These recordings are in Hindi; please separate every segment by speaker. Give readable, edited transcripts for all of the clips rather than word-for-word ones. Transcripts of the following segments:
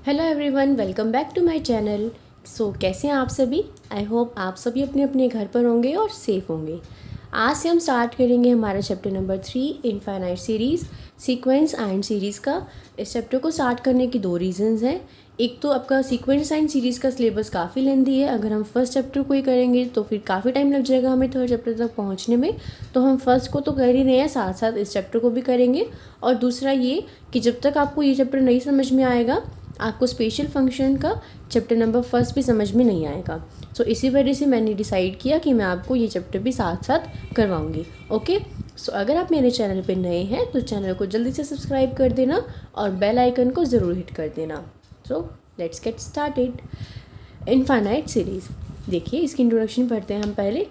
Speaker 1: Hello everyone, welcome back to my channel. कैसे हैं आप सभी? आई होप आप सभी अपने अपने घर पर होंगे और सेफ़ होंगे। आज से हम स्टार्ट करेंगे हमारा chapter number 3 infinite series sequence and series का। इस चैप्टर को स्टार्ट करने की दो रीज़न्स हैं। एक तो आपका सीक्वेंस एंड सीरीज़ का सिलेबस काफ़ी लेंथी है। अगर हम फर्स्ट चैप्टर को ही करेंगे तो फिर काफ़ी टाइम लग जाएगा हमें थर्ड चैप्टर तक पहुंचने में। तो हम फर्स्ट को तो कर ही रहे हैं, साथ साथ इस चैप्टर को भी करेंगे। और दूसरा ये कि जब तक आपको ये चैप्टर नहीं समझ में आएगा, आपको स्पेशल फंक्शन का चैप्टर नंबर फर्स्ट भी समझ में नहीं आएगा। सो इसी वजह से मैंने डिसाइड किया कि मैं आपको ये चैप्टर भी साथ साथ करवाऊँगी। ओके, सो अगर आप मेरे चैनल पे नए हैं तो चैनल को जल्दी से सब्सक्राइब कर देना और बेल आइकन को ज़रूर हिट कर देना। So let's get started. Infinite series, देखिए इसकी इंट्रोडक्शन पढ़ते हैं हम पहले।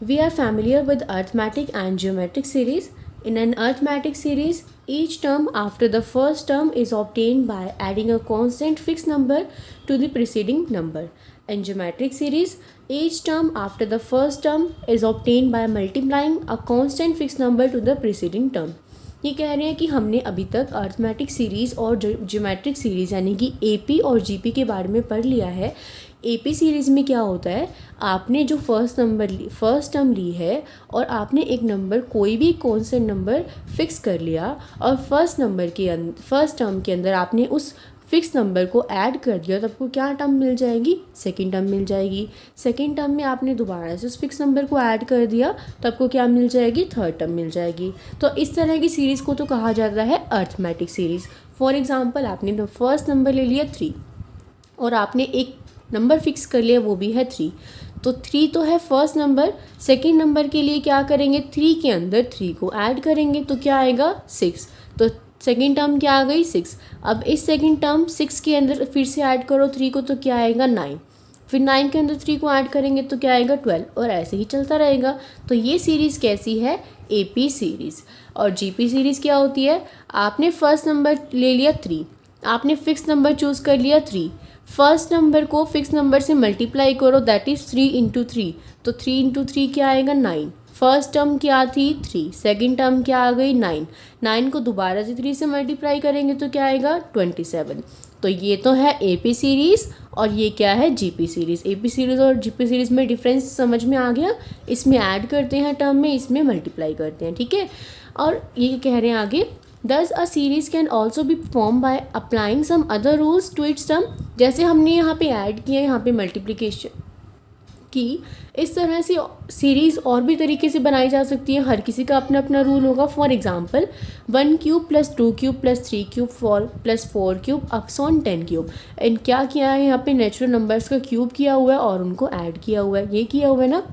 Speaker 1: We are familiar with arithmetic and geometric series. In an arithmetic series, each term after the first term is obtained by adding a constant fixed number to the preceding number. In geometric series, each term after the first term is obtained by multiplying a constant fixed number to the preceding term. ये कह रहे हैं कि हमने अभी तक अर्थमेटिक सीरीज़ और ज्योमेट्रिक सीरीज़ यानी कि एपी और जीपी के बारे में पढ़ लिया है। एपी सीरीज़ में क्या होता है, आपने जो फर्स्ट टर्म ली है और आपने एक नंबर, कोई भी कॉन्स्टेंट नंबर फिक्स कर लिया और फर्स्ट टर्म के अंदर आपने उस फिक्स नंबर को ऐड कर दिया तो आपको क्या टर्म मिल जाएगी? सेकंड टर्म मिल जाएगी। सेकंड टर्म में आपने दोबारा से उस फिक्स नंबर को ऐड कर दिया तो आपको क्या मिल जाएगी? थर्ड टर्म मिल जाएगी। तो इस तरह की सीरीज़ को तो कहा जाता है अर्थमेटिक सीरीज़। फॉर एग्जांपल, आपने फर्स्ट नंबर ले लिया 3 और आपने एक नंबर फिक्स कर लिया, वो भी है 3। तो 3 तो है फर्स्ट नंबर। सेकंड नंबर के लिए क्या करेंगे? 3 के अंदर 3 को ऐड करेंगे तो क्या आएगा? 6। तो सेकंड टर्म क्या आ गई? 6। अब इस सेकंड टर्म 6 के अंदर फिर से ऐड करो 3 को तो क्या आएगा? 9। फिर 9 के अंदर 3 को ऐड करेंगे तो क्या आएगा? 12। और ऐसे ही चलता रहेगा। तो ये सीरीज़ कैसी है? AP series. और जीपी सीरीज़ क्या होती है? आपने फर्स्ट नंबर ले लिया 3, आपने फिक्स नंबर चूज़ कर लिया 3, फर्स्ट नंबर को फिक्स नंबर से मल्टीप्लाई करो, दैट इज़ 3 इंटू 3। तो 3 इंटू 3 क्या आएगा? 9। फर्स्ट टर्म क्या थी? 3। सेकंड टर्म क्या आ गई? 9। 9 को दोबारा से 3 से मल्टीप्लाई करेंगे तो क्या आएगा? 27। तो ये तो है एपी सीरीज़ और ये क्या है? GP series. एपी सीरीज़ और जीपी सीरीज़ में डिफरेंस समझ में आ गया। इसमें ऐड करते हैं टर्म में, इसमें मल्टीप्लाई करते हैं, ठीक है। और ये कह रहे हैं आगे, Thus a series can also be formed by applying some other rules to its term. जैसे हमने यहाँ पे ऐड किया, यहाँ पे मल्टीप्लिकेशन की, इस तरह से सीरीज़ और भी तरीके से बनाई जा सकती है। हर किसी का अपना अपना रूल होगा। For example 1 cube plus 2 cube plus 3 cube plus 4 cube ups on 10 cube. And क्या किया है यहाँ पे? नेचुरल नंबर्स का क्यूब किया हुआ है और उनको ऐड किया हुआ है। ये किया हुआ है ना।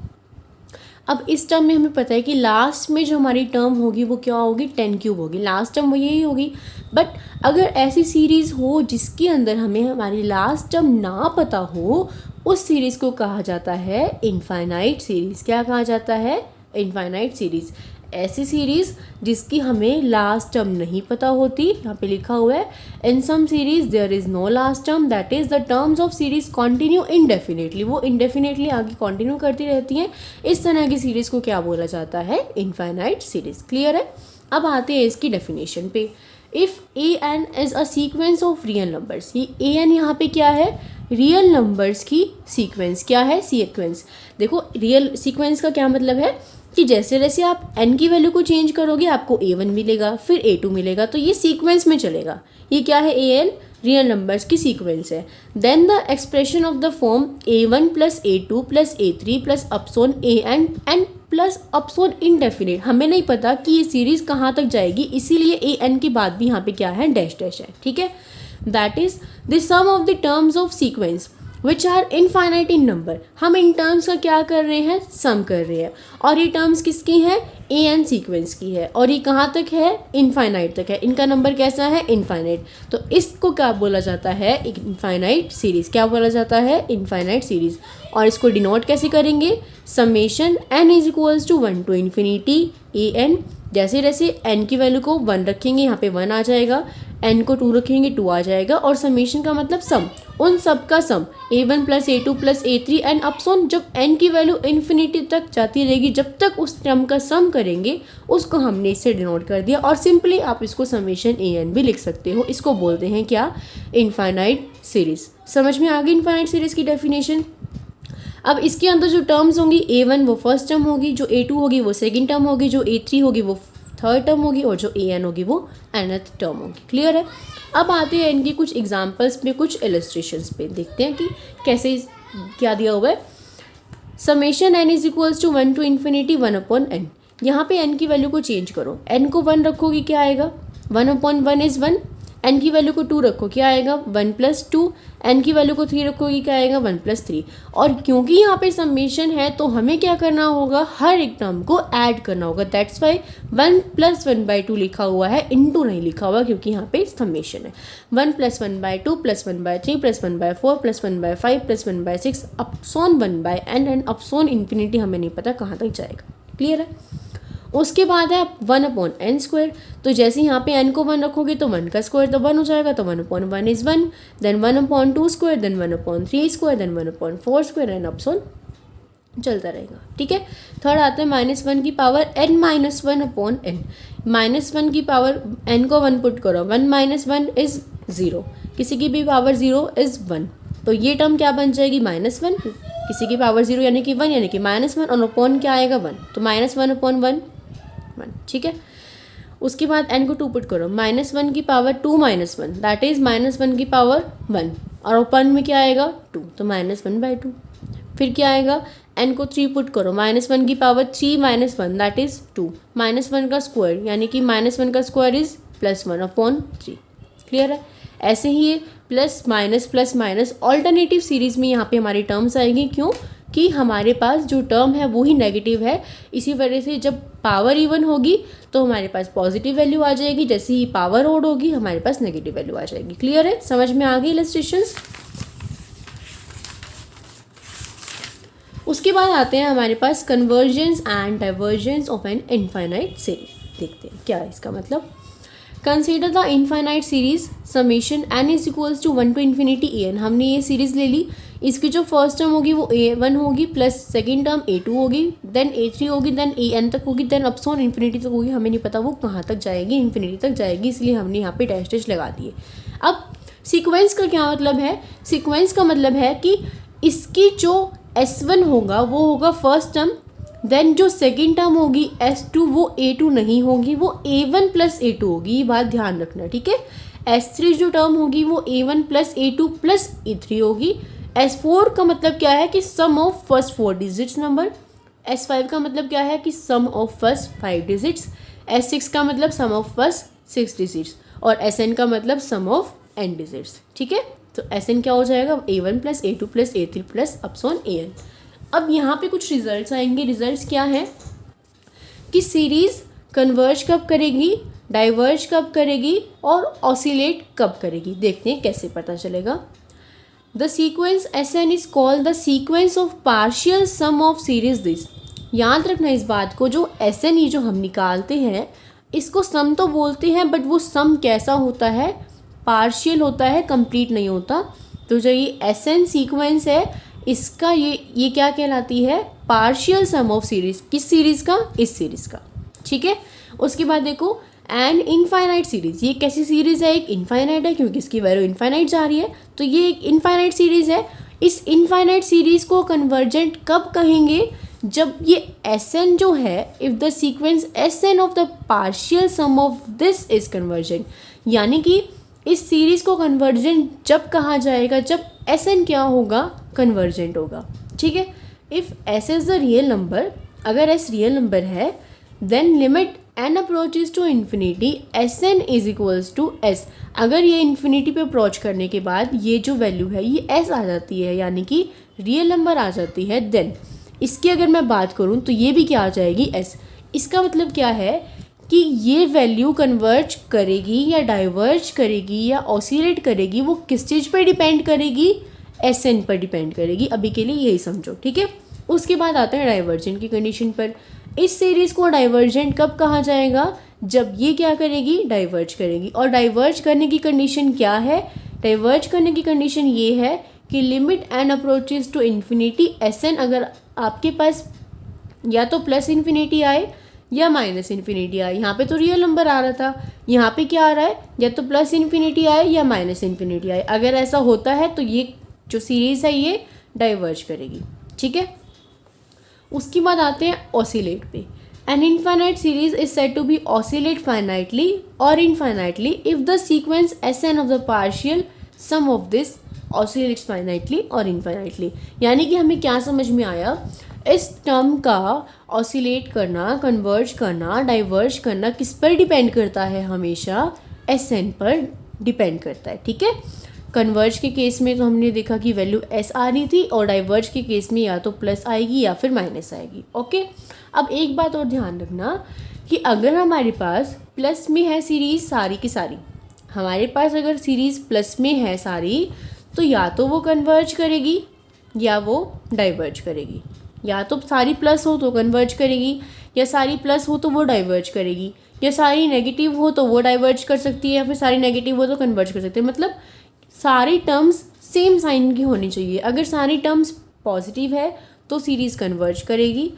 Speaker 1: अब इस टर्म में हमें पता है कि लास्ट में जो हमारी टर्म होगी वो क्या होगी? 10 क्यूब होगी। लास्ट टर्म वो यही होगी। बट अगर ऐसी सीरीज़ हो जिसके अंदर हमें हमारी लास्ट टर्म ना पता हो, उस सीरीज़ को कहा जाता है इनफाइनाइट सीरीज़। क्या कहा जाता है? Infinite series. ऐसी सीरीज़ जिसकी हमें लास्ट टर्म नहीं पता होती, यहाँ पे लिखा हुआ है in some series there is no last term, that is the terms of series continue indefinitely. वो इनडेफिनेटली आगे कंटिन्यू करती रहती हैं। इस तरह की सीरीज़ को क्या बोला जाता है? Infinite series. क्लियर है? अब आते हैं इसकी डेफिनेशन पे। If a n is a sequence of real numbers, ये ए एन यहाँ पे क्या है? रियल नंबर्स की सीक्वेंस। क्या है? सीक्वेंस। देखो, रियल सीक्वेंस का क्या मतलब है कि जैसे जैसे आप n की वैल्यू को चेंज करोगे आपको a1 मिलेगा, फिर a2 मिलेगा, तो ये सीक्वेंस में चलेगा। ये क्या है? an रियल नंबर्स की सीक्वेंस है। Then the expression of the form a1 plus a2 plus a3 plus so on an and plus so on indefinite. हमें नहीं पता कि ये सीरीज़ कहाँ तक जाएगी, इसीलिए an के बाद भी यहाँ पे क्या है? डैश डैश है, ठीक है। That is the sum of the terms of sequence which are infinite in number. हम इन टर्म्स का क्या कर रहे हैं? सम कर रहे हैं। और ये टर्म्स किसकी हैं? ए एन सीक्वेंस की है। और ये कहाँ तक है? इनफाइनाइट तक है। इनका नंबर कैसा है? इनफाइनाइट। तो इसको क्या बोला जाता है? Infinite series. क्या बोला जाता है? Infinite series. और इसको डिनोट कैसे करेंगे? Summation n is equals to 1 to infinity a n. जैसे जैसे n की वैल्यू को 1 रखेंगे, यहाँ पे 1 आ जाएगा। n को 2 रखेंगे 2 आ जाएगा, और समेशन का मतलब सम, उन सब का sum a1 plus a2 plus a3 and so on जब n की वैल्यू इन्फिनिटी तक जाती रहेगी, जब तक उस टर्म का सम करेंगे उसको हमने इससे डिनोट कर दिया। और सिंपली आप इसको समेशन an भी लिख सकते हो, इसको बोलते हैं क्या, इनफाइनाइट सीरीज। समझ में आ गई इनफाइनाइट सीरीज की डेफिनेशन। अब इसके अंदर जो टर्म्स होंगी, a1 वो फर्स्ट टर्म होगी, जो a2 होगी वो सेकंड टर्म होगी, जो a3 होगी वो थर्ड टर्म होगी, और जो an होगी वो nth टर्म होगी। क्लियर है। अब आते हैं इनकी कुछ एग्जांपल्स पे, कुछ इलस्ट्रेशंस पे, देखते हैं कि कैसे क्या दिया हुआ है। Summation n is equals to 1 to infinity 1/n। यहाँ पे n की वैल्यू को चेंज करो, n को 1 रखोगे क्या आएगा, 1/1 इज 1, n की वैल्यू को 2 रखो क्या आएगा 1 + 2, n की वैल्यू को 3 रखोगी क्या आएगा 1 + 3। और क्योंकि यहाँ पे समेशन है तो हमें क्या करना होगा, हर एक टर्म को ऐड करना होगा। दैट्स वाई 1 + 1/2 लिखा हुआ है, इनटू नहीं लिखा हुआ, क्योंकि यहाँ पे समेशन है। 1 + 1/2 + 1/3 + 1/4 + 1/5 + 1/6 अपसोन 1/n एंड अपसोन इन्फिनिटी हमें नहीं पता कहाँ तक जाएगा। क्लियर है। उसके बाद है 1/n²। तो जैसे यहाँ पे n को 1 रखोगे तो 1 का स्क्वायर तो 1 हो जाएगा, तो 1/1 is 1, then 1/2², then 1/3², then 1/4² and so on चलता रहेगा। ठीक है। थर्ड आता है -1 की पावर n - 1/n। -1 की पावर n को 1 पुट करो, 1 - 1 इज 0, किसी की भी पावर 0 इज 1, तो ये टर्म क्या बन जाएगी -1, किसी की पावर 0 यानी कि 1, यानी कि -1, और अपॉन क्या आएगा 1, तो -1/1 1। ठीक है। उसके बाद n को 2 पुट करो, -1 की पावर 2 - 1 दैट इज -1 की पावर 1, और अपन में क्या आएगा 2, तो -1/2। फिर क्या आएगा, n को 3 पुट करो, -1 की पावर 3 - 1 दैट इज 2, -1 का स्क्वायर यानी कि -1 का स्क्वायर इज +1/3। क्लियर है। ऐसे ही ये प्लस माइनस ऑल्टरनेटिव सीरीज में यहाँ पे हमारी टर्म्स आएगी, क्यों कि हमारे पास जो टर्म है वो ही नेगेटिव है, इसी वजह से जब पावर इवन होगी तो हमारे पास पॉजिटिव वैल्यू आ जाएगी, जैसे ही पावर ओड होगी हमारे पास नेगेटिव वैल्यू आ जाएगी। क्लियर है, समझ में आ गई इलस्ट्रेशंस। उसके बाद आते हैं हमारे पास convergence and divergence of an infinite series. देखते हैं क्या है इसका मतलब। Consider the infinite series summation n is equals to 1 to infinity an। हमने ये सीरीज ले ली, इसकी जो फर्स्ट टर्म होगी वो a1 होगी, प्लस सेकेंड टर्म a2 होगी, देन a3 होगी, देन an तक होगी, देन अपसोन इन्फिनिटी तक होगी। हमें नहीं पता वो कहाँ तक जाएगी, इन्फिनिटी तक जाएगी, इसलिए हमने यहाँ पे डैश डैश लगा दिए। अब सीक्वेंस का क्या मतलब है, सीक्वेंस का मतलब है कि इसकी जो s1 होगा वो होगा फर्स्ट टर्म, देन जो सेकेंड टर्म होगी s2 वो a2 नहीं होगी, वो a1 + a2 होगी, ये बात ध्यान रखना। ठीक है। s3 जो टर्म होगी वो a1 + a2 + a3 होगी। s4 का मतलब क्या है कि sum of first 4 digits number. s5 का मतलब क्या है कि sum of first 5 digits. s6 का मतलब सम ऑफ फर्स्ट 6 डिजिट्स, और sn का मतलब सम ऑफ n डिजिट्स। ठीक है। तो sn क्या हो जाएगा, a1 + a2 + a3 + अपसोन an। अब यहाँ पे कुछ रिजल्ट्स आएंगे। रिजल्ट्स क्या है कि सीरीज कन्वर्ज कब करेगी, डाइवर्ज कब करेगी, और ऑसिलेट कब करेगी। देखते हैं कैसे पता चलेगा। The sequence Sn is called the sequence of partial sum of series this. याद रखना इस बात को, जो Sn ही जो हम निकालते हैं इसको सम तो बोलते हैं, बट वो सम कैसा होता है, पार्शियल होता है, कंप्लीट नहीं होता। तो जो ये Sn सीक्वेंस है इसका ये क्या कहलाती है, पार्शियल सम ऑफ सीरीज। किस सीरीज का, इस सीरीज का। ठीक है। उसके बाद देखो एन इनफाइनाइट सीरीज, ये कैसी सीरीज है, एक इनफाइनाइट है क्योंकि इसकी वैल्यू इनफाइनाइट जा रही है, तो ये एक इनफाइनाइट सीरीज है। इस इनफाइनाइट सीरीज को कन्वर्जेंट कब कहेंगे, जब ये Sn जो है, if the sequence Sn of the partial sum of this is convergent, यानी कि इस सीरीज को कन्वर्जेंट जब कहा जाएगा जब Sn क्या होगा, कन्वर्जेंट होगा। ठीक है। If S is the real number, अगर S रियल नंबर है, then limit n approaches to infinity Sn is equals to S। अगर ये इन्फिनिटी पे अप्रोच करने के बाद ये जो वैल्यू है ये S आ जाती है, यानी कि रियल नंबर आ जाती है, देन इसकी अगर मैं बात करूँ तो ये भी क्या आ जाएगी, S। इसका मतलब क्या है कि ये वैल्यू कन्वर्ज करेगी या डाइवर्ज करेगी या ऑसिलेट करेगी, वो किस चीज़ पर डिपेंड करेगी, Sn पर डिपेंड करेगी। अभी के लिए यही समझो। ठीक है। उसके बाद आता है डाइवर्जेंट की कंडीशन पर। इस सीरीज़ को डाइवर्जेंट कब कहा जाएगा, जब ये क्या करेगी, डाइवर्ज करेगी। और डाइवर्ज करने की कंडीशन क्या है, डाइवर्ज करने की कंडीशन ये है कि limit n approaches to infinity S n, अगर आपके पास या तो प्लस इन्फिनिटी आए या माइनस इन्फिनिटी आए। यहाँ पे तो रियल नंबर आ रहा था, यहाँ पे क्या आ रहा है, या तो प्लस इन्फिनिटी आए या माइनस इन्फिनिटी आए। अगर ऐसा होता है तो ये जो सीरीज़ है ये डाइवर्ज करेगी, ठीक है। उसके बाद आते हैं ऑसिलेट पे। An infinite series is said to be oscillate finitely और infinitely if the sequence S N of the partial sum of this oscillates finitely और इनफाइनाइटली। यानी कि हमें क्या समझ में आया, इस टर्म का ऑसिलेट करना, कन्वर्ज करना, डाइवर्ज करना किस पर डिपेंड करता है, हमेशा एस एन पर डिपेंड करता है, ठीक है। कन्वर्ज के केस में तो हमने देखा कि वैल्यू एस आ रही थी, और डाइवर्ज के केस में या तो प्लस आएगी या फिर माइनस आएगी, ओके। अब एक बात और ध्यान रखना कि अगर हमारे पास प्लस में है सीरीज़ सारी की सारी, हमारे पास अगर सीरीज़ प्लस में है सारी, तो या तो वो कन्वर्ज करेगी या वो डाइवर्ज करेगी। या तो सारी प्लस हो तो कन्वर्ज करेगी, या सारी प्लस हो तो वो डाइवर्ज करेगी, या सारी नेगेटिव हो तो वो डाइवर्ज कर सकती है, या फिर सारी नेगेटिव हो तो कन्वर्ज कर सकती है। मतलब सारी टर्म्स सेम साइन की होनी चाहिए। अगर सारी टर्म्स पॉजिटिव है तो सीरीज़ कन्वर्ज करेगी,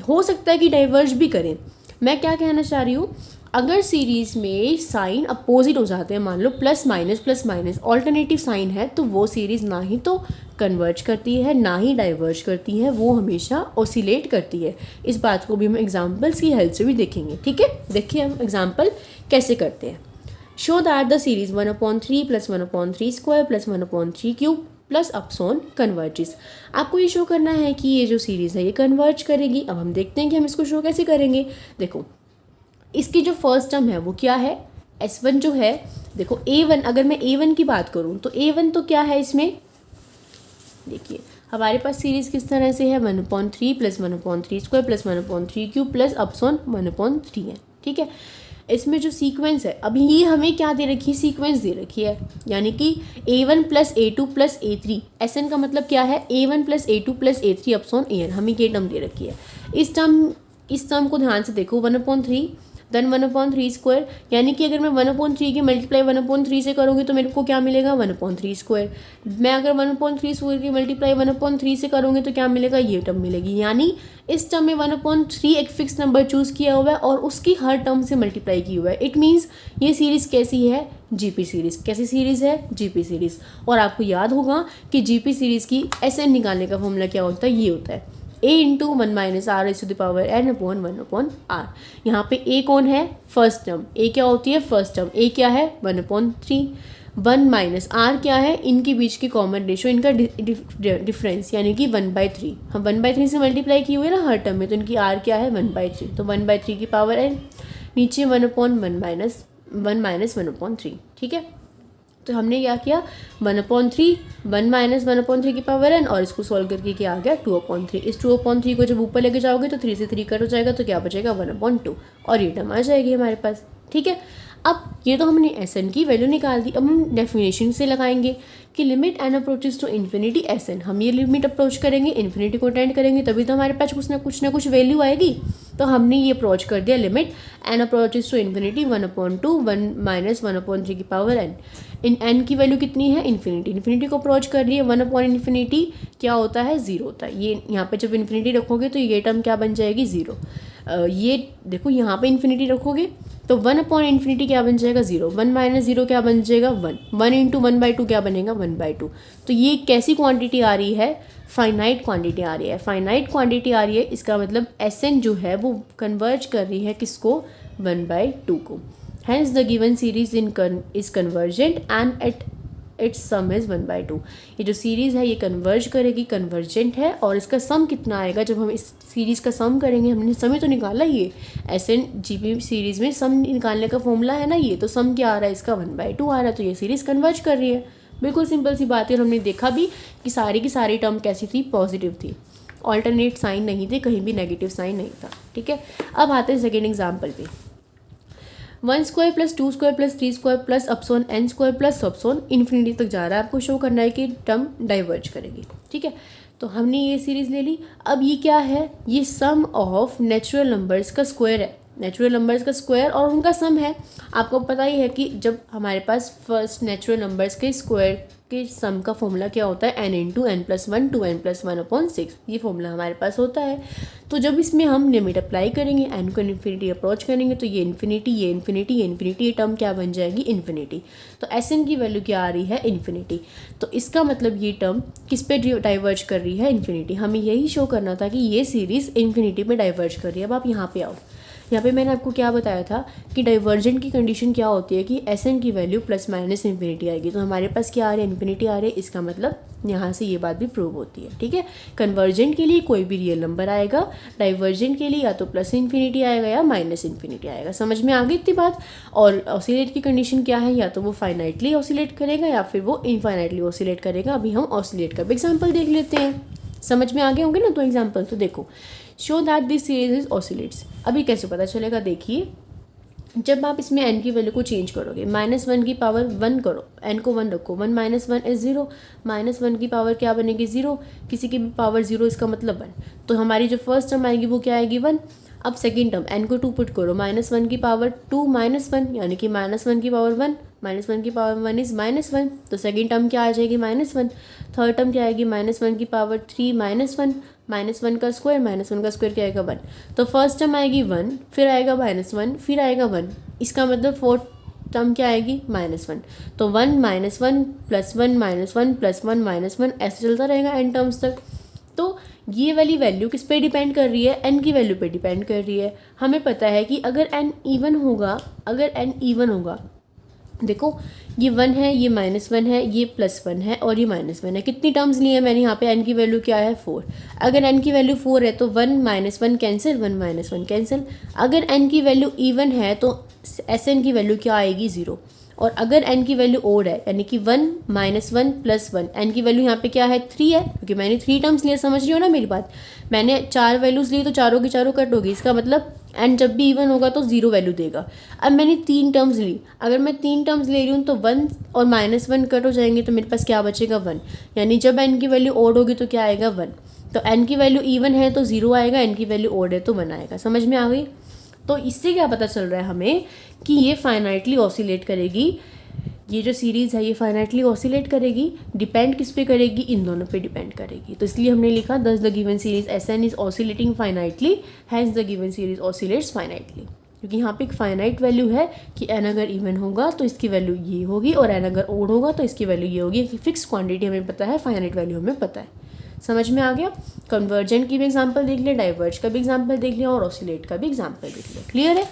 Speaker 1: हो सकता है कि डाइवर्ज भी करें। मैं क्या कहना चाह रही हूँ, अगर सीरीज़ में साइन अपोजिट हो जाते हैं, मान लो प्लस माइनस ऑल्टरनेटिव साइन है, तो वो सीरीज़ ना ही तो कन्वर्ज करती है ना ही डाइवर्ज करती है, वो हमेशा ऑसिलेट करती है। इस बात को भी हम एग्जाम्पल्स की हेल्प से भी देखेंगे, ठीक है। देखिए हम एग्जाम्पल कैसे करते हैं। Show that the series 1/3 + 1/3² + 1/3³ plus so on converges. आपको ये शो करना है कि ये जो सीरीज़ है ये कन्वर्ज करेगी। अब हम देखते हैं कि हम इसको शो कैसे करेंगे। देखो इसकी जो फर्स्ट टर्म है वो क्या है, S1 जो है, देखो A1, अगर मैं A1 की बात करूँ तो A1 तो क्या है इसमें, देखिए हमारे पास सीरीज़ किस तरह से है, 1/3 + 1/3² + 1/3³ प्लस अपसोन 1/3 है, ठीक है। इसमें जो सीक्वेंस है, अभी ये हमें क्या दे रखी है, सीक्वेंस दे रखी है, यानी कि A1 + A2 + A3। SN का मतलब क्या है, A1 + A2 + A3 अपसोन AN, हमें ये टर्म दे रखी है। इस टर्म को ध्यान से देखो, 1/3 देन 1/3², यानी कि अगर मैं 1/3 की मल्टीप्लाई 1/3 से करूँगी तो मेरे को क्या मिलेगा, 1/3²। मैं अगर 1/3² की मल्टीप्लाई 1/3 से करूँगी तो क्या मिलेगा, ये टर्म मिलेगी। यानी इस टर्म में 1/3 एक फिक्स नंबर चूज़ किया हुआ है और उसकी हर टर्म से मल्टीप्लाई की हुआ है। इट मीन्स ये सीरीज़ कैसी है, जीपी सीरीज़। कैसी सीरीज़ है, जीपी सीरीज़। और आपको याद होगा कि जीपी सीरीज़ की SN निकालने का फॉर्मूला क्या होता है, ये होता है A × 1 - r⁴n/1/r। यहाँ पे A कौन है, फर्स्ट टर्म। A क्या होती है, फर्स्ट टर्म। A क्या है, 1/3। 1 - r क्या है, इनके बीच की कॉमन रेशियो, इनका डिफरेंस, यानी कि 1/3। हम 1/3 से मल्टीप्लाई की हुई है ना हर टर्म में, तो इनकी r क्या है, 1/3। तो 1/3 की पावर n, नीचे 1/1 - 1/3, ठीक है। तो हमने क्या किया, 1/3 1 - 1/3 की पावर n, और इसको सॉल्व करके क्या आ गया, 2/3। इस 2/3 को जब ऊपर लेके जाओगे तो 3 से 3 कट हो जाएगा, तो क्या बचेगा, 1/2, और ये टर्म आ जाएगी हमारे पास, ठीक है। अब ये तो हमने SN की वैल्यू निकाल दी। अब हम डेफिनेशन से लगाएंगे कि limit n approaches to infinity SN। हम ये लिमिट अप्रोच करेंगे, इन्फिनिटी को अटेंड करेंगे, तभी तो हमारे पास कुछ ना कुछ वैल्यू आएगी। तो हमने ये अप्रोच कर दिया, limit n approaches to infinity 1/2 1 - 1/3 की पावर n। इन n की वैल्यू कितनी है, इन्फिनिटी को अप्रोच कर लिए। 1/∞ क्या होता है, 0 होता है। ये यहाँ पे जब इन्फिनिटी रखोगे तो ये टर्म क्या बन जाएगी, 0। ये देखो यहाँ पे इन्फिनिटी रखोगे तो 1/∞ क्या बन जाएगा, 0। 1 - 0 क्या बन जाएगा, 1। 1 × 1/2 क्या बनेगा, 1/2। तो ये कैसी क्वांटिटी आ रही है, फाइनाइट क्वांटिटी आ रही है। फाइनाइट क्वांटिटी आ रही है, इसका मतलब SN जो है वो कन्वर्ज कर रही है किसको, 1/2 को। Hence the given series is convergent and its sum is 1/2। ये जो सीरीज़ है ये कन्वर्ज करेगी, कन्वर्जेंट है, और इसका सम कितना आएगा, जब हम इस सीरीज़ का सम करेंगे, हमने सम ही तो निकाला, ये SN GP सीरीज़ में सम निकालने का फॉर्मूला है ना ये, तो सम क्या आ रहा है इसका, 1/2 आ रहा है, तो ये सीरीज़ कन्वर्ज कर रही है। बिल्कुल सिंपल सी बात है। और हमने देखा भी कि सारी की सारी टर्म कैसी थी, पॉजिटिव थी, ऑल्टरनेट साइन नहीं थे, कहीं भी नेगेटिव साइन नहीं था, ठीक है। अब आते हैं सेकेंड एग्जाम्पल पे। 1² + 2² + 3² प्लस अपसोन n² प्लस अपसोन इन्फिनिटी तक जा रहा है। आपको शो करना है कि टर्म डाइवर्ज करेगी, ठीक है। तो हमने ये सीरीज़ ले ली। अब ये क्या है, ये सम ऑफ नेचुरल नंबर्स का स्क्वायर है। नेचुरल नंबर्स का स्क्वायर और उनका सम है। आपको पता ही है कि जब हमारे पास फर्स्ट नेचुरल नंबर्स के स्क्वायर के सम का फॉर्मूला क्या होता है, n into n plus one two n plus one upon 6, ये फॉर्मूला हमारे पास होता है। तो जब इसमें हम लिमिट अप्लाई करेंगे, n को इन्फिनिटी अप्रोच करेंगे, तो ये इन्फिनिटी, ये इन्फिनिटी, ये इन्फिनिटी, ये टर्म क्या बन जाएगी, इन्फिनिटी। तो Sn की वैल्यू क्या आ रही है, इन्फिनिटी। तो इसका मतलब ये टर्म किस पे डाइवर्ज कर रही है, इन्फिनिटी। हमें यही शो करना था कि ये सीरीज़ इन्फिनिटी पे डाइवर्ज कर रही है। अब आप यहाँ पे आओ, यहाँ पे मैंने आपको क्या बताया था कि डाइवर्जेंट की कंडीशन क्या होती है कि Sn की वैल्यू प्लस माइनस इन्फिनिटी आएगी। तो हमारे पास क्या आ रहा है, इन्फिनिटी आ रही है। इसका मतलब यहाँ से ये बात भी प्रूव होती है, ठीक है। कन्वर्जेंट के लिए कोई भी रियल नंबर आएगा, डाइवर्जेंट के लिए या तो प्लस इन्फिनिटी आएगा या माइनस इन्फिनिटी आएगा। समझ में आ गई इतनी बात। और ऑसिलेट की कंडीशन क्या है, या तो वो फाइनाइटली ऑसिलेट करेगा या फिर वो इनफाइनाइटली ऑसिलेट करेगा। अभी हम ऑसिलेट का भी एग्जाम्पल देख लेते हैं। समझ में आ गए होंगे ना। तो एग्जाम्पल तो देखो, show that this series is oscillates. अभी कैसे पता चलेगा, देखिए जब आप इसमें n की वैल्यू को चेंज करोगे, -1 की पावर 1 करो, n को 1 रखो, 1 माइनस 1 इज 0, -1 की पावर क्या बनेगी 0, किसी की भी पावर 0 इसका मतलब 1। तो हमारी जो फर्स्ट टर्म आएगी वो क्या आएगी 1। अब सेकेंड टर्म n को 2 पुट करो, -1 की पावर 2 माइनस 1, यानी कि -1 की पावर 1, -1 की पावर 1 इज -1, तो सेकेंड टर्म क्या आ जाएगी -1। थर्ड टर्म क्या आएगी, -1 की पावर 3 -1, -1 का स्क्वायर, -1 का स्क्वायर क्या आएगा 1। तो फर्स्ट टर्म आएगी 1, फिर आएगा -1, फिर आएगा 1। इसका मतलब फोर्थ टर्म क्या आएगी, -1। तो 1 -1 प्लस 1 -1 प्लस 1 -1 ऐसे चलता रहेगा n टर्म्स तक। तो ये वाली वैल्यू किस पे डिपेंड कर रही है, n की वैल्यू पे डिपेंड कर रही है। हमें पता है कि अगर n इवन होगा, देखो ये 1 है, ये -1 है, ये +1 है और ये -1 है। कितनी टर्म्स ली है मैंने यहाँ पे, n की वैल्यू क्या है 4। अगर n की वैल्यू 4 है तो 1 -1 कैंसिल, 1 -1 कैंसिल। अगर n की वैल्यू इवन है तो Sn की वैल्यू क्या आएगी 0। और अगर n की वैल्यू ओड है, यानी कि 1 -1 प्लस 1, n की वैल्यू यहाँ पे क्या है 3 है, क्योंकि मैंने 3 टर्म्स लिए। समझ रही हो ना मेरी बात। मैंने 4 वैल्यूज़ ली तो चारों की चारों कट होगी। इसका मतलब n जब भी इवन होगा तो 0 वैल्यू देगा। अब मैंने 3 टर्म्स ली, अगर मैं 3 टर्म्स ले रही हूँ तो 1 और -1 कट हो जाएंगे, तो मेरे पास क्या बचेगा 1। यानी जब n की वैल्यू ओड होगी तो क्या आएगा 1। तो n की वैल्यू इवन है तो 0 आएगा, n की वैल्यू ओड है तो 1 आएगा। समझ में आ गई। तो इससे क्या पता चल रहा है हमें कि ये फाइनाइटली ऑसिलेट करेगी। ये जो सीरीज़ है ये फाइनाइटली ऑसिलेट करेगी। डिपेंड किस पे करेगी, इन दोनों पे डिपेंड करेगी। तो इसलिए हमने लिखा दस the given series Sn is oscillating finitely, has the given series oscillates finitely. क्योंकि यहाँ पे एक फाइनाइट वैल्यू है कि n अगर इवन होगा तो इसकी वैल्यू ये होगी और n अगर ओड होगा तो इसकी वैल्यू ये होगी। कि फिक्स क्वांटिटी हमें पता है, फाइनाइट वैल्यू हमें पता है। समझ में आ गया। कन्वर्जेंट की भी एग्जाम्पल देख लिया, डाइवर्ज का भी एग्जाम्पल देख लिया और ऑसिलेट का भी एग्जाम्पल देख लिया। क्लियर है।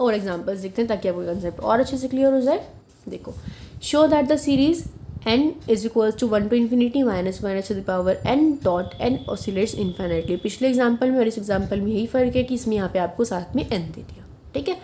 Speaker 1: और एग्जाम्पल्स देखते हैं ताकि आपको कंसेप्ट और अच्छे से क्लियर हो जाए। देखो, show that the series n is equals to 1 to infinity -1 to the power n dot n oscillates infinitely. पिछले एग्जाम्पल में और इस एग्जाम्पल में यही फ़र्क है कि इसमें यहाँ पे आपको साथ में n दे दिया, ठीक है।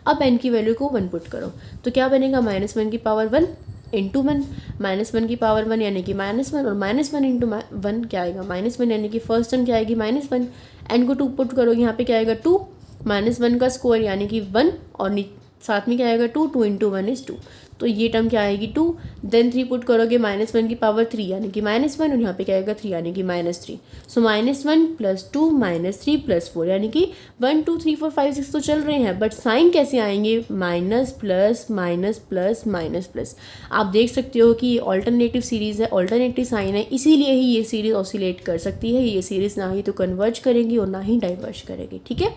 Speaker 1: अब n की वैल्यू को 1 पुट करो तो क्या बनेगा, -1 की पावर 1 इंटू 1, -1 की पावर 1 यानी कि -1 और -1 इंटू 1 क्या आएगा, -1 यानी कि फर्स्ट टर्म क्या आएगी -1। n को 2 पुट करोगे यहाँ पे क्या आएगा 2, -1 का स्क्वायर यानी कि 1 और साथ में क्या आएगा 2, 2 इंटू 1 इज 2। तो ये टर्म क्या आएगी 2। देन 3 पुट करोगे, -1 की पावर 3 यानी कि -1 और यहाँ पे क्या आएगा 3 यानी कि -3। सो -1 प्लस 2 -3 प्लस 4 यानी कि 1 2 3 4 5 6 तो चल रहे हैं, बट साइन कैसे आएंगे, minus plus minus plus minus plus. आप देख सकते हो कि ये ऑल्टरनेटिव सीरीज़ है, ऑल्टरनेटिव साइन है, इसीलिए ही ये सीरीज़ ऑसिलेट कर सकती है। ये सीरीज़ ना ही तो कन्वर्ज करेगी और ना ही डाइवर्ज करेगी, ठीक है।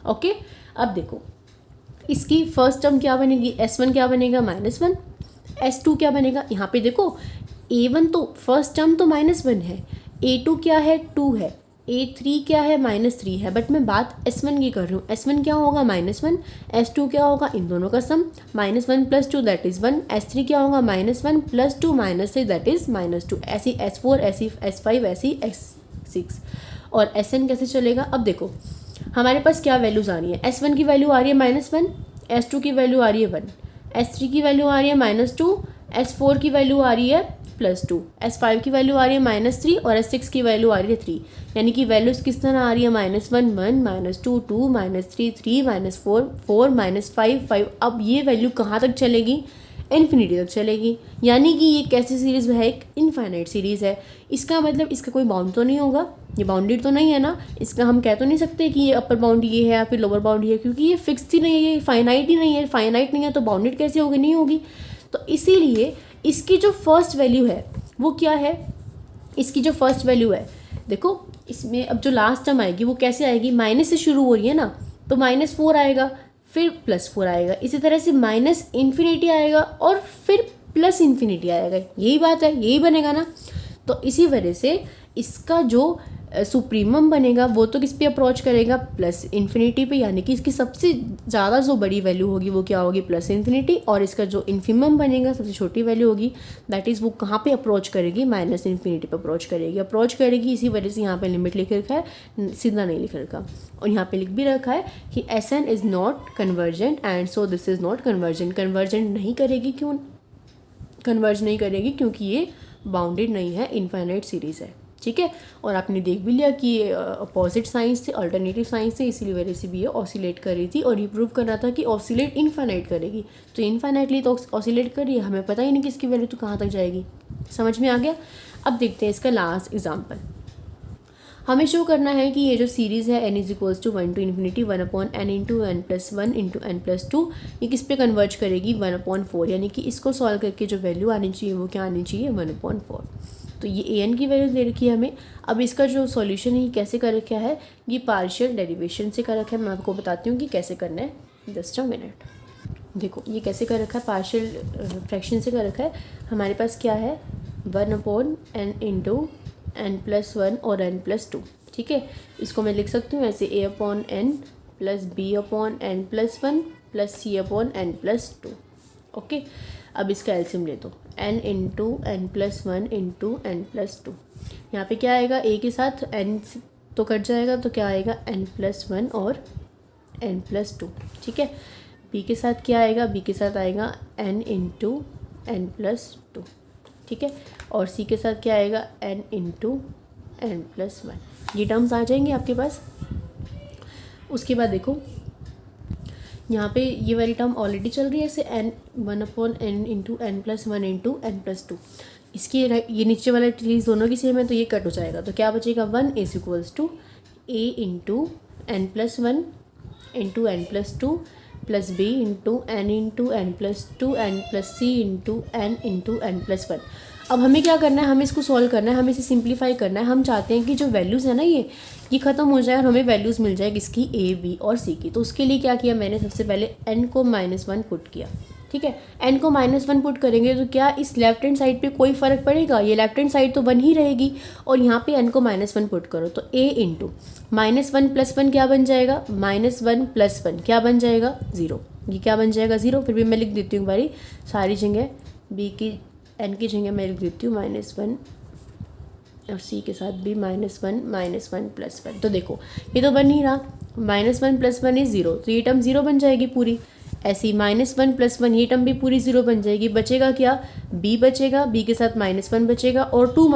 Speaker 1: ओके, अब देखो इसकी फर्स्ट टर्म क्या बनेगी, S1 क्या बनेगा -1, S2 क्या बनेगा। यहाँ पे देखो A1 तो फर्स्ट टर्म तो -1 है, A2 क्या है 2 है, A3 क्या है -3 है, बट मैं बात S1 की कर रही हूँ। S1 क्या होगा -1, S2 क्या होगा, इन दोनों का सम -1 + 2 दैट इज़ 1, S3 क्या होगा -1 + 2 -3 दैट इज़ -2, ऐसी S4 ऐसी S5 ऐसी S6 और Sn कैसे चलेगा। अब देखो हमारे पास क्या वैल्यूज़ आ रही है, S1 की वैल्यू आ रही है -1, S2 की वैल्यू आ रही है 1, S3 की वैल्यू आ रही है -2, S4 की वैल्यू आ रही है +2, S5 की वैल्यू आ रही है -3 और S6 की वैल्यू आ रही है 3। यानी कि वैल्यूज़ किस तरह आ रही है, -1 1 -2 2 -3 3 -4 4 -5 5। अब ये वैल्यू कहाँ तक चलेगी, इन्फिनिटी तक चलेगी। यानी कि ये कैसी सीरीज़ है, एक इनफाइनाइट सीरीज़ है। इसका मतलब इसका कोई बाउंड तो नहीं होगा, ये बाउंडेड तो नहीं है ना, इसका हम कह तो नहीं सकते कि ये अपर बाउंड ये है या फिर लोअर बाउंड ये है, क्योंकि ये फिक्स ही नहीं है, ये फाइनाइट ही नहीं है। फाइनाइट नहीं है तो बाउंडेड कैसे होगी, नहीं होगी। तो इसीलिए इसकी जो फर्स्ट वैल्यू है वो क्या है, इसकी जो फर्स्ट वैल्यू है, देखो इसमें अब जो लास्ट टर्म आएगी वो कैसे आएगी, माइनस से शुरू हो रही है ना, तो -4 आएगा, फिर +4 आएगा, इसी तरह से -इन्फिनिटी आएगा और फिर +इन्फिनिटी आएगा। यही बात है, यही बनेगा ना। तो इसी वजह से इसका जो सुप्रीमम बनेगा वो तो किस पे अप्रोच करेगा, +इन्फिनिटी पे। यानी कि इसकी सबसे ज़्यादा जो बड़ी वैल्यू होगी वो क्या होगी, +इन्फिनिटी। और इसका जो इन्फिमम बनेगा, सबसे छोटी वैल्यू होगी, दैट इज़ वो कहाँ पे अप्रोच करेगी, -इन्फिनिटी पे अप्रोच करेगी। इसी वजह से यहाँ पे लिमिट लिख रखा है, सीधा नहीं लिख रखा। और यहाँ पे लिख भी रखा है कि SN is not convergent and so this is not convergent. Convergent नहीं करेगी, क्यों कन्वर्ज नहीं करेगी, क्योंकि ये बाउंडेड नहीं है, इनफाइनाइट सीरीज़ है। ठीक है, और आपने देख भी लिया कि ये अपोजिट साइंस से, अल्टरनेटिव साइंस से, इसीलिए वजह से भी ये ऑसिलेट कर रही थी। और ये प्रूव कर रहा था कि ऑसिलेट इनफाइनाइट करेगी, तो इनफाइनाइटली तो ऑसिलेट कर रही है, हमें पता ही नहीं कि इसकी वैल्यू तो कहाँ तक जाएगी। समझ में आ गया। अब देखते हैं इसका लास्ट एग्जाम्पल। हमें शो करना है कि ये जो सीरीज़ है n = 1 to ∞ 1/n × n + 1 × n + 2, ये किस पे कन्वर्ज करेगी, 1/4। यानी कि इसको सॉल्व करके जो वैल्यू आनी चाहिए वो क्या आनी चाहिए, 1/4। तो ये an की वैल्यू दे रखी है हमें। अब इसका जो सॉल्यूशन है ये कैसे कर रखा है, ये पार्शियल डेरिवेशन से कर रखा है। मैं आपको बताती हूँ कि कैसे करना है, जस्ट अ मिनट। देखो ये कैसे कर रखा है, पार्शियल फ्रैक्शन से कर रखा है। हमारे पास क्या है, 1/n × n + 1 और n + 2। ठीक है, इसको मैं लिख सकती हूँ ऐसे, a/n + b/n + 1 + c/n + 2। ओके, अब इसका एलसीएम ले दो, n × n + 1 × n + 2। यहाँ पे क्या आएगा, a के साथ n तो कट जाएगा, तो क्या आएगा, n + 1 और n + 2। ठीक है, b के साथ क्या आएगा, b के साथ आएगा n × n + 2। ठीक है, और c के साथ क्या आएगा, n × n + 1। ये टर्म्स आ जाएंगे आपके पास। उसके बाद देखो यहाँ पे ये वाली टर्म ऑलरेडी चल रही है, ऐसे n 1/n × n + 1 × n + 2। इसकी ये नीचे वाला चीज़ दोनों की सेम है, तो ये कट हो जाएगा। तो क्या बचेगा, 1 = a × n + 1 × n + 2 + b × n × n + 2 n + c × n + 1। अब हमें क्या करना है, हमें इसको सॉल्व करना है, हमें इसे सिंप्लीफाई करना है। हम चाहते हैं कि जो वैल्यूज़ है ना ये ख़त्म हो जाए और हमें वैल्यूज़ मिल जाए किसकी, a, b और c की। तो उसके लिए क्या किया मैंने, सबसे पहले n को -1 पुट किया। ठीक है, n को -1 पुट करेंगे तो क्या इस लेफ्ट हैंड साइड पे कोई फ़र्क पड़ेगा, ये लेफ्ट हैंड साइड तो 1 ही रहेगी। और यहाँ पे n को -1 पुट करो तो a × -1 + 1 क्या बन जाएगा, -1 + 1 क्या बन जाएगा, 0। ये क्या बन जाएगा, 0। फिर भी मैं लिख देती हूँ बारी सारी जगह, b की n की जगह मैं लिख देती हूँ -1 और c के साथ भी -1 + 1। तो देखो ये तो बन नहीं रहा, -1 + 1 = 0, तो ये टर्म 0 बन जाएगी पूरी। ऐसे ही -1 + 1 ये टर्म भी पूरी 0 बन जाएगी। बचेगा क्या, b बचेगा, b के साथ -1 बचेगा और 2 -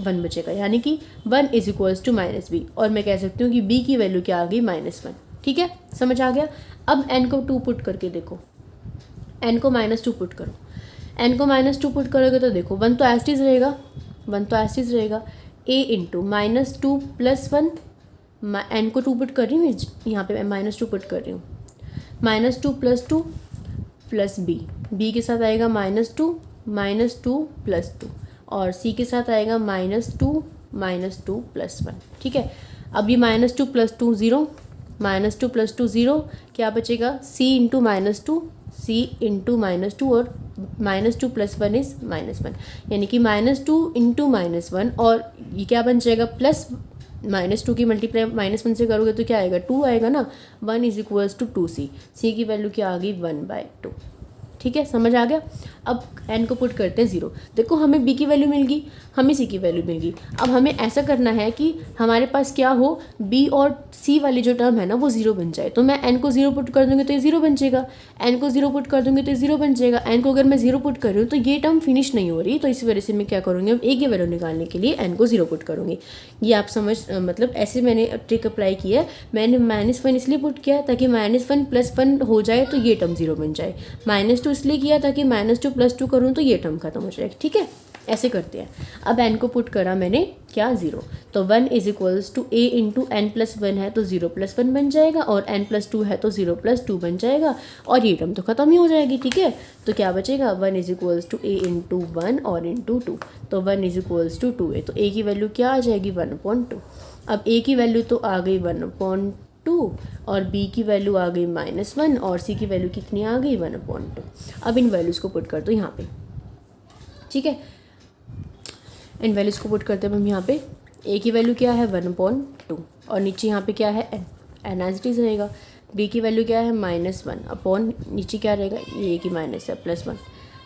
Speaker 1: 1 बचेगा, यानी कि 1 = -b। और मैं कह सकती हूँ कि b की वैल्यू क्या आ गई, -1। ठीक है, समझ आ गया। अब n को 2 पुट करके देखो, n को -2 पुट करो, n को -2 पुट करोगे तो देखो 1 तो एज इज रहेगा, 1 तो एज इज रहेगा। a × -2 + 1, n को 2 पुट कर रही हूँ, यहाँ पे मैं -2 पुट कर रही हूँ, -2 + 2 + b, b के साथ आएगा -2 + 2 और c के साथ आएगा -2 + 1। ठीक है, अब ये -2 + 2 0, -2 + 2 0, क्या बचेगा, c × -2, c × -2 और -2 + 1 = -1, यानी कि -2 × -1 और ये क्या बन जाएगा, -2 की मल्टीप्लाई -1 से करोगे तो क्या आएगा, 2 आएगा ना। 1 = 2c, c की वैल्यू क्या आ गई, 1/2। ठीक है, समझ आ गया। अब n को पुट करते हैं 0, देखो हमें b की वैल्यू मिल गई, हमें c की वैल्यू मिल गई। अब हमें ऐसा करना है कि हमारे पास क्या हो, b और c वाली जो टर्म है ना वो 0 बन जाए। तो मैं n को 0 पुट कर दूंगी तो ये 0 बन जाएगा, n को 0 पुट कर दूंगी तो ये 0 बन जाएगा। n को अगर मैं 0 पुट कर रही हूँ तो ये टर्म फिनिश नहीं हो रही, तो इस वजह से मैं क्या करूँगी, अब a की वैल्यू निकालने के लिए n को 0 पुट करूँगी। ये आप समझ, मतलब ऐसे मैंने ट्रिक अप्लाई की है। मैंने -1 इसलिए पुट किया ताकि -1 + 1 हो जाए तो ये टर्म 0 बन जाए। -2 इसलिए किया था कि -2 + 2 करूँ तो ये टर्म खत्म हो जाएगा। ठीक है, ऐसे करते हैं। अब n को पुट करा मैंने क्या 0, तो 1 = a × n + 1 है तो 0 + 1 बन जाएगा, और n + 2 है तो 0 + 2 बन जाएगा, और ये टर्म तो ख़त्म ही हो जाएगी। ठीक है, तो क्या बचेगा 1 = a × 1 और × 2, तो 1 = 2a, तो a की वैल्यू क्या आ जाएगी 1/2। अब a की वैल्यू तो आ गई 1/2 और b की वैल्यू आ गई -1 और c की वैल्यू कितनी आ गई 1/2। अब इन वैल्यूज़ को पुट कर दो यहाँ पे। ठीक है, इन वैल्यूज़ को पुट करते हैं हम यहाँ पे। a की वैल्यू क्या है 1/2 और नीचे यहाँ पे क्या है n एज इट इज़ रहेगा। b की वैल्यू क्या है -1 अपॉन नीचे क्या रहेगा a की माइनस है +1।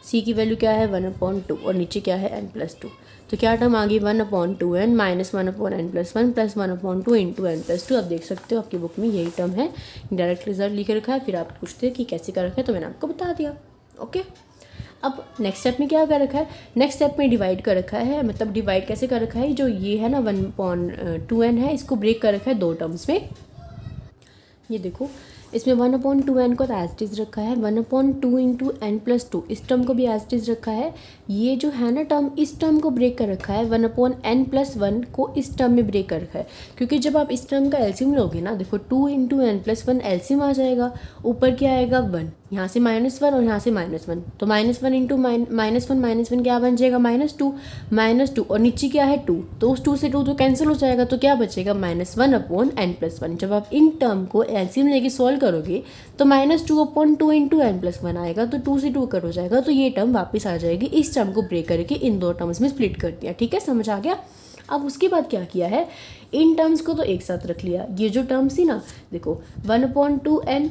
Speaker 1: c की वैल्यू क्या है 1/2 और नीचे क्या है n + 2। तो क्या टर्म आ गई 1/2n -1/n + 1 + 1/2 × n + 2। अब देख सकते हो आपकी बुक में यही टर्म है, डायरेक्ट रिजल्ट लिख रखा है। फिर आप पूछते हैं कि कैसे कर रखा है, तो मैंने आपको बता दिया। ओके, अब नेक्स्ट स्टेप में क्या कर रखा है, नेक्स्ट स्टेप में डिवाइड कर रखा है। मतलब डिवाइड कैसे कर रखा है, जो ये है ना 1/2n है, इसको ब्रेक कर रखा है दो टर्म्स में। ये देखो, इसमें 1/2n को तो एज इट इज़ रखा है, 1/2 × n + 2 इस टर्म को भी एज इट इज़ रखा है। ये जो है ना टर्म, इस टर्म को ब्रेक कर रखा है, 1/n + 1 को इस टर्म में ब्रेक कर रखा है। क्योंकि जब आप इस टर्म का एलसीएम लोगे ना, देखो 2 × n + 1 एलसीएम आ जाएगा, ऊपर क्या आएगा 1, यहाँ से -1 और यहाँ से -1, तो -1 × -1 क्या बन जाएगा -2 और नीचे क्या है 2, तो उस 2 से 2 तो कैंसिल हो जाएगा, तो क्या बचेगा -1/n + 1। जब आप इन टर्म को एलसीएम लेके सॉल्व करोगे तो -2/2 × n + 1 आएगा, तो 2 से 2 कट हो जाएगा, तो ये टर्म वापस आ जाएगी। इस टर्म को ब्रेक करके इन दो टर्म्स में स्प्लिट कर दिया। ठीक है, समझ आ गया। अब उसके बाद क्या किया है, इन टर्म्स को तो एक साथ रख लिया। ये जो टर्म्स थी ना, देखो 1/2n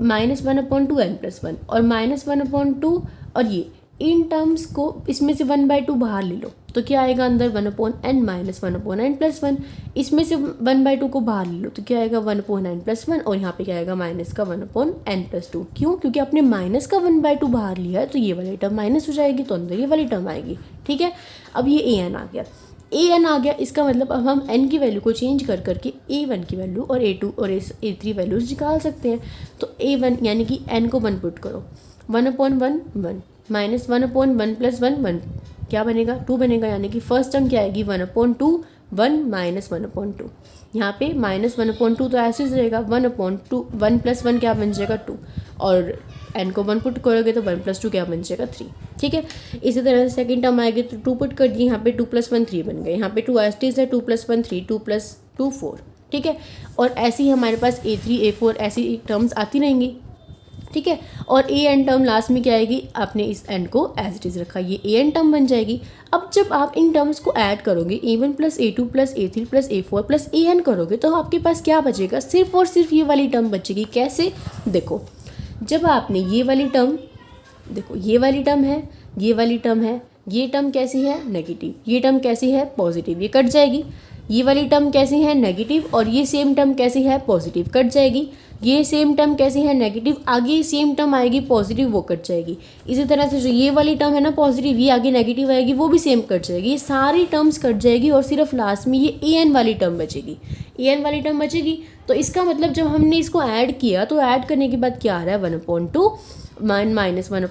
Speaker 1: -1/2n + 1 और -1/2 और ये इन टर्म्स को इसमें से 1/2 बाहर ले लो, तो क्या आएगा अंदर 1/n -1/n + 1। इसमें से 1/2 को बाहर ले लो, तो क्या आएगा 1/n + 1 और यहाँ पे क्या आएगा माइनस का 1/n + 2। क्यों? क्योंकि आपने माइनस का 1/2 बाहर लिया है, तो ये वाली टर्म माइनस हो जाएगी, तो अंदर ये वाली टर्म आएगी। ठीक है, अब ये an आ गया, an आ गया। इसका मतलब अब हम n की वैल्यू को चेंज कर करके a1 की वैल्यू और a2 और a3 वैल्यूज निकाल सकते हैं। तो a1 यानी कि n को 1 पुट करो, 1/1 1 -1/1 + 1 1 क्या बनेगा 2 बनेगा, यानी कि फर्स्ट टर्म क्या आएगी 1/2 1 -1/2। यहाँ पे -1/2 तो ऐसे ही रहेगा, 1/2 1 + 1 क्या बन जाएगा 2 और n को 1 पुट करोगे तो 1 + 2 क्या बन जाएगा 3। ठीक है, इसी तरह से सेकंड टर्म आएगी तो 2 पुट कर दिए, यहाँ पे 2 + 1 3 बन गए, यहाँ पे 2 एस्टिस है, 2 + 1 3 2 + 2 4। ठीक है, और ऐसे ही हमारे पास a3 a4 ऐसी टर्म्स आती रहेंगी। ठीक है, और an टर्म लास्ट में क्या आएगी, आपने इस n को एज इट इज़ रखा, ये an टर्म बन जाएगी। अब जब आप इन टर्म्स को ऐड करोगे a1 + a2 + a3 + a4 + an करोगे, तो आपके पास क्या बचेगा, सिर्फ और सिर्फ ये वाली टर्म बचेगी। कैसे, देखो जब आपने ये वाली टर्म, देखो ये वाली टर्म है, ये वाली टर्म है, ये टर्म कैसी है नेगेटिव, ये टर्म कैसी है पॉजिटिव, ये कट जाएगी। ये वाली टर्म कैसी है नेगेटिव और ये सेम टर्म कैसी है पॉजिटिव, कट जाएगी। ये सेम टर्म कैसी है नेगेटिव, आगे सेम टर्म आएगी पॉजिटिव, वो कट जाएगी। इसी तरह से जो ये वाली टर्म है ना पॉजिटिव, ये आगे नेगेटिव आएगी, वो भी सेम कट जाएगी। ये सारी टर्म्स कट जाएगी और सिर्फ लास्ट में ये an वाली टर्म बचेगी, an वाली टर्म बचेगी। तो इसका मतलब जब हमने इसको ऐड किया, तो ऐड करने के बाद क्या आ रहा है 1/2 -1/n + 1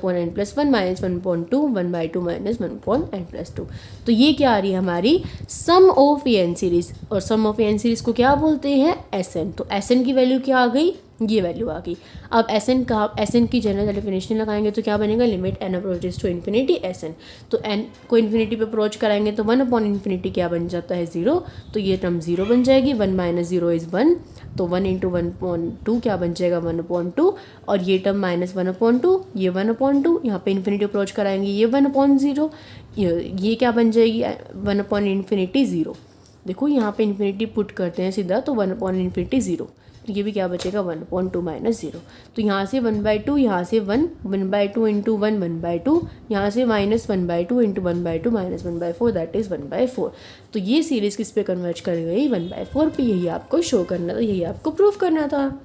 Speaker 1: -1/2 1/2 -1/n + 2। तो ये क्या आ रही है हमारी सम ऑफ एन सीरीज, और सम ऑफ एन सीरीज को क्या बोलते हैं Sn। तो Sn की वैल्यू क्या आ गई, ये वैल्यू आ गई। अब Sn की जनरल डेफिनेशन लगाएंगे तो क्या बनेगा, limit n approaches to infinity Sn। तो n को इन्फिनिटी पे अप्रोच कराएंगे तो 1/∞ क्या बन जाता है 0, तो ये टर्म 0 बन जाएगी। 1 - 0 = 1, तो 1 × 1/2 क्या बन जाएगा 1/2, और ये टर्म -1/2, ये 1/2, यहाँ पे इन्फिनिटी अप्रोच कराएंगे ये 1/0, ये क्या बन जाएगी 1/∞ 0। देखो यहाँ पे इन्फिनिटी पुट करते हैं सीधा, तो 1/∞ 0, तो ये भी क्या बचेगा 1/2 - 0। तो यहाँ से 1/2, यहाँ से 1 1/2 × 1 1/2, यहाँ से -1/2 × 1/2 -1/4 दैट इज़ 1/4। तो ये सीरीज़ किस पे कन्वर्ज कर गई 1/4 पे। यही आपको शो करना था, यही आपको प्रूफ करना था।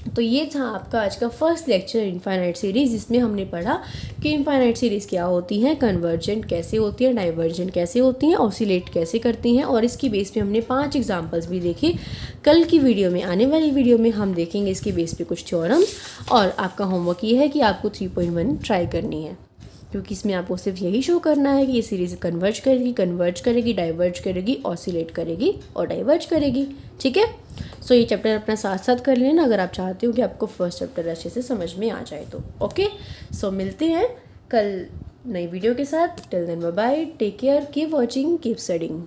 Speaker 1: तो ये था आपका आज का फर्स्ट लेक्चर इनफाइनाइट सीरीज़, जिसमें हमने पढ़ा कि इनफाइनाइट सीरीज़ क्या होती हैं, कन्वर्जेंट कैसे होती हैं, डाइवर्जेंट कैसे होती हैं, ऑसिलेट कैसे करती हैं, और इसकी बेस पे हमने 5 एग्जांपल्स भी देखे। कल की वीडियो में, आने वाली वीडियो में हम देखेंगे इसकी बेस पे कुछ थ्योरम्स, और आपका होमवर्क ये है कि आपको 3.1 ट्राई करनी है, क्योंकि इसमें आपको सिर्फ यही शो करना है कि ये सीरीज़ कन्वर्ज करेगी, डाइवर्ज करेगी, ऑसिलेट करेगी और डाइवर्ज करेगी। ठीक है, सो ये चैप्टर अपना साथ साथ कर लेना अगर आप चाहते हो कि आपको फर्स्ट चैप्टर अच्छे से समझ में आ जाए तो। ओके, सो मिलते हैं कल नई वीडियो के साथ। Till then bye bye, take care, keep watching, keep studying.